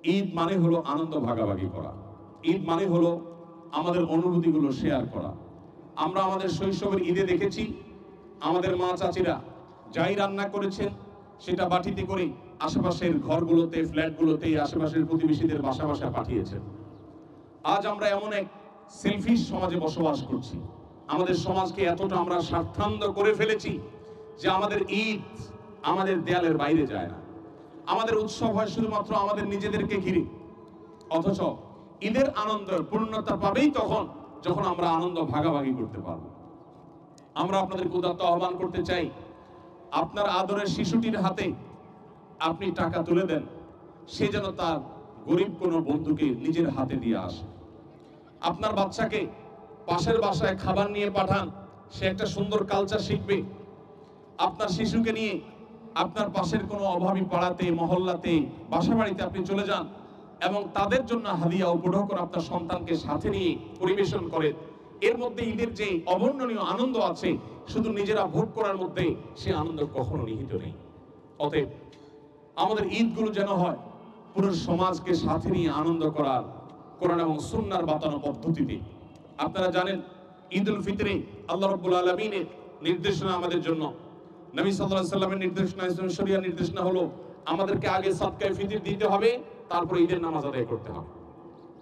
ঈদ মানে হলো আনন্দ ভাগাভাগি করা, ঈদ মানে হলো আমাদের অনুভূতিগুলো শেয়ার করা। আমরা আমাদের শৈশবের ঈদে দেখেছি আমাদের মা চাচিরা যাই রান্না করেছেন সেটা বাটিতে করে আশেপাশের ঘরগুলোতে, ফ্ল্যাটগুলোতে, আশেপাশের প্রতিবেশীদের বাসা বাসা পাঠিয়েছেন। আজ আমরা এমন এক সেলফিশ সমাজে বসবাস করছি, আমাদের সমাজকে এতটা আমরা স্বার্থান্ধ করে ফেলেছি যে আমাদের ঈদ আমাদের দেয়ালের বাইরে যায় না, আমাদের উৎসব হয় শুধুমাত্র আমাদের নিজেদেরকে ঘিরে। অথচ ঈদের আনন্দ পূর্ণতা পাবেই তখন যখন আমরা আনন্দ ভাগাভাগি করতে পারব। আমরা আপনাদের উদাত্ত আহ্বান করতে চাই, আপনার আদরের শিশুটির হাতে আপনি টাকা তুলে দেন, সে যেন তার গরিব কোনো বন্ধুকে নিজের হাতে দিয়ে আসে। আপনার বাচ্চাকে পাশের বাসায় খাবার নিয়ে পাঠান, সে একটা সুন্দর কালচার শিখবে। আপনার শিশুকে নিয়ে আপনার পাশের কোনো অভাবী পাড়াতে, মহল্লাতে, বাসা বাড়িতে আপনি চলে যান এবং তাদের জন্য হাদিয়া উপঢৌকন আপনার সন্তানকে সাথে নিয়ে পরিবেশন করেন। এর মধ্যে ঈদের যে অবর্ণনীয় আনন্দ আছে, শুধু নিজেরা ভোগ করার মধ্যে সে আনন্দ কখনো নিহিত নেই। অতএব আমাদের ঈদগুলো যেন হয় পুরো সমাজকে সাথে নিয়ে আনন্দ করার কোরআন এবং সুন্নাহর বাতানো পদ্ধতিতে। আপনারা জানেন ঈদুল ফিতরে আল্লাহ রাব্বুল আলামিনের নির্দেশনা আমাদের জন্য, নবী সাল্লাল্লাহু আলাইহি সাল্লামের নির্দেশনা, ইসলামের শরিয়ার নির্দেশনা হলো আমাদেরকে আগে সদকায়ে ফিতর দিতে হবে, তারপর ঈদের নামাজ আদায় করতে হবে।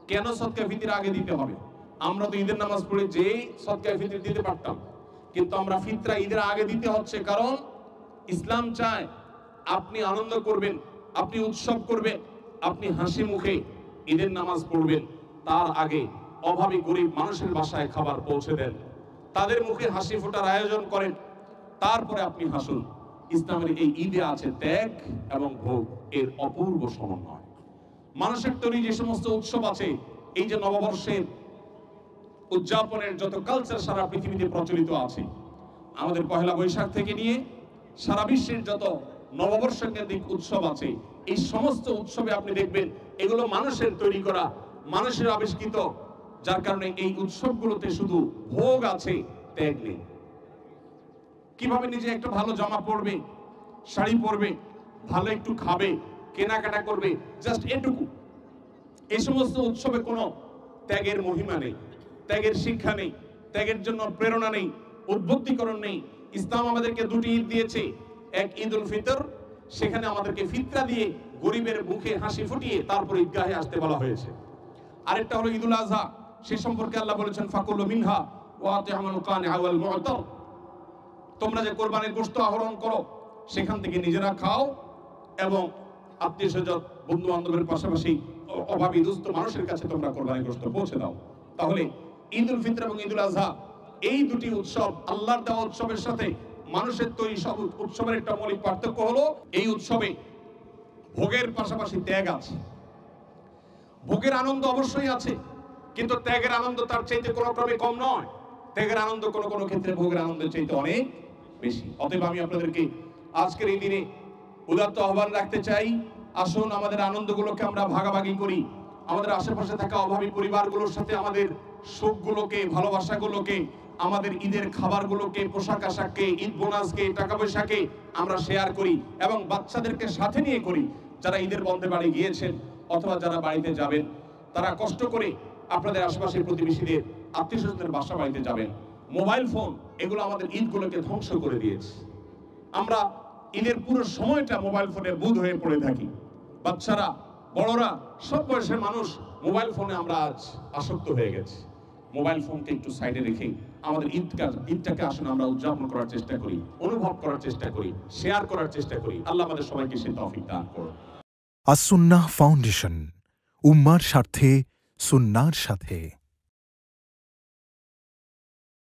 কেন সদকায়ে ফিতর আগে দিতে হবে? আমরা তো ঈদের নামাজ পড়ে যেই সদকায়ে ফিতর দিতে পারতাম, কিন্তু আমরা ফিতরা ঈদের আগে দিতে হচ্ছে, কারণ ইসলাম চায় আপনি আনন্দ করবেন, আপনি উৎসব করবেন, আপনি হাসি মুখে ঈদের নামাজ পড়বেন, তার আগে অভাবী গরিব মানুষের বাসায় খাবার পৌঁছে দেন, তাদের মুখে হাসি ফোটার আয়োজন করেন, তারপরে আপনি হাসুন। ইসলামের এই ঈদে আছে ত্যাগ এবং ভোগ এর অপূর্ব সমন্বয়। মানুষের তৈরি যে সমস্ত উৎসব আছে, এই যে নববর্ষের উদযাপনের যত কালচার সারা পৃথিবীতে প্রচলিত আছে, আমাদের পহেলা বৈশাখ থেকে নিয়ে সারা বিশ্বের যত নববর্ষ কেন্দ্রিক উৎসব আছে, এই সমস্ত উৎসবে আপনি দেখবেন এগুলো মানুষের তৈরি করা, মানুষের আবিষ্কৃত, যার কারণে এই উৎসবগুলোতে শুধু ভোগ আছে, ত্যাগ নেই। কিভাবে নিজে একটা ভালো জামা পরবে, শাড়ি পরবে, ভালো একটু খাবে, কেনাকাটা করবে, জাস্ট এটুকু। এই সমস্ত উৎসবে কোনো ত্যাগের মহিমা নেই, ত্যাগের শিক্ষা নেই, ত্যাগের জন্য প্রেরণা নেই, উদ্বুদ্ধীকরণ নেই। ইসলাম আমাদেরকে দুটি ঈদ দিয়েছে, এক ঈদুল ফিতর, সেখানে আমাদেরকে ফিতরা দিয়ে গরিবের মুখে হাসি ফুটিয়ে তারপর ঈদগাহে আসতে বলা হয়েছে। আরেকটা হলো ঈদুল আজহা, সে সম্পর্কে আল্লাহ বলেছেন ফাকুলু মিনহা ওয়া আতি'মুল কানিআ ওয়াল মু'তার, তোমরা যে কোরবানির গোশত আহরণ করো সেখান থেকে নিজেরা খাও এবং আত্মীয় স্বজন, বন্ধু বান্ধবের পাশাপাশি অভাবী দুস্থ মানুষের কাছে তোমরা কোরবানির গোশত পৌঁছে দাও। তাহলে ঈদুল ফিতর এবং ঈদুল আজহা এই দুটি উৎসব, আল্লাহর দেওয়া উৎসবের সাথে মানুষের তৈরি সব উৎসবের একটা মৌলিক পার্থক্য হলো এই উৎসবে ভোগের পাশাপাশি ত্যাগ আছে। ভোগের আনন্দ অবশ্যই আছে, কিন্তু ত্যাগের আনন্দ তার চাইতে কোনো ক্রমে কম নয়। ত্যাগের আনন্দ কোনো কোনো ক্ষেত্রে ভোগের আনন্দের চাইতে অনেক বেশি। অতএব আমি আপনাদেরকে আজকের এই দিনে উদাত্ত আহ্বান রাখতে চাই, আসুন আমাদের আনন্দগুলোকে আমরা ভাগাভাগি করি, আমাদের আশেপাশে থাকা অভাবী পরিবারগুলোর সাথে আমাদের সুখগুলোকে, ভালোবাসাগুলোকে, আমাদের ঈদের খাবারগুলোকে, পোশাক আশাককে, ঈদ বোনাসকে, টাকা পয়সাকে আমরা শেয়ার করি এবং বাচ্চাদেরকে সাথে নিয়ে করি। যারা ঈদের বন্ধে বাড়ি গিয়েছেন অথবা যারা বাড়িতে যাবেন, তারা কষ্ট করে আপনাদের আশেপাশের প্রতিবেশীদের, আত্মীয় স্বজনদের বাসা বাড়িতে যাবেন। মোবাইল ফোন এগুলো আমাদের ঈদগুলোকে ধ্বংস করে দিয়েছে। আমরা ঈদের পুরো সময়টা মোবাইল ফোনের বুঁদ হয়ে পড়ে থাকি। বাচ্চারা, বড়রা, সব বয়সের মানুষ মোবাইল ফোনে আমরা আজ আসক্ত হয়ে গেছি। মোবাইল ফোনকে একটু সাইডে রেখে আমাদের ঈদটাকে আসলে আমরা উদযাপন করার চেষ্টা করি, অনুভব করার চেষ্টা করি, শেয়ার করার চেষ্টা করি। আল্লাহ আমাদের সবাইকে সে তৌফিক দান করুন। আস-সুন্নাহ ফাউন্ডেশন, উম্মার স্বার্থে, সুন্নাহর সাথে।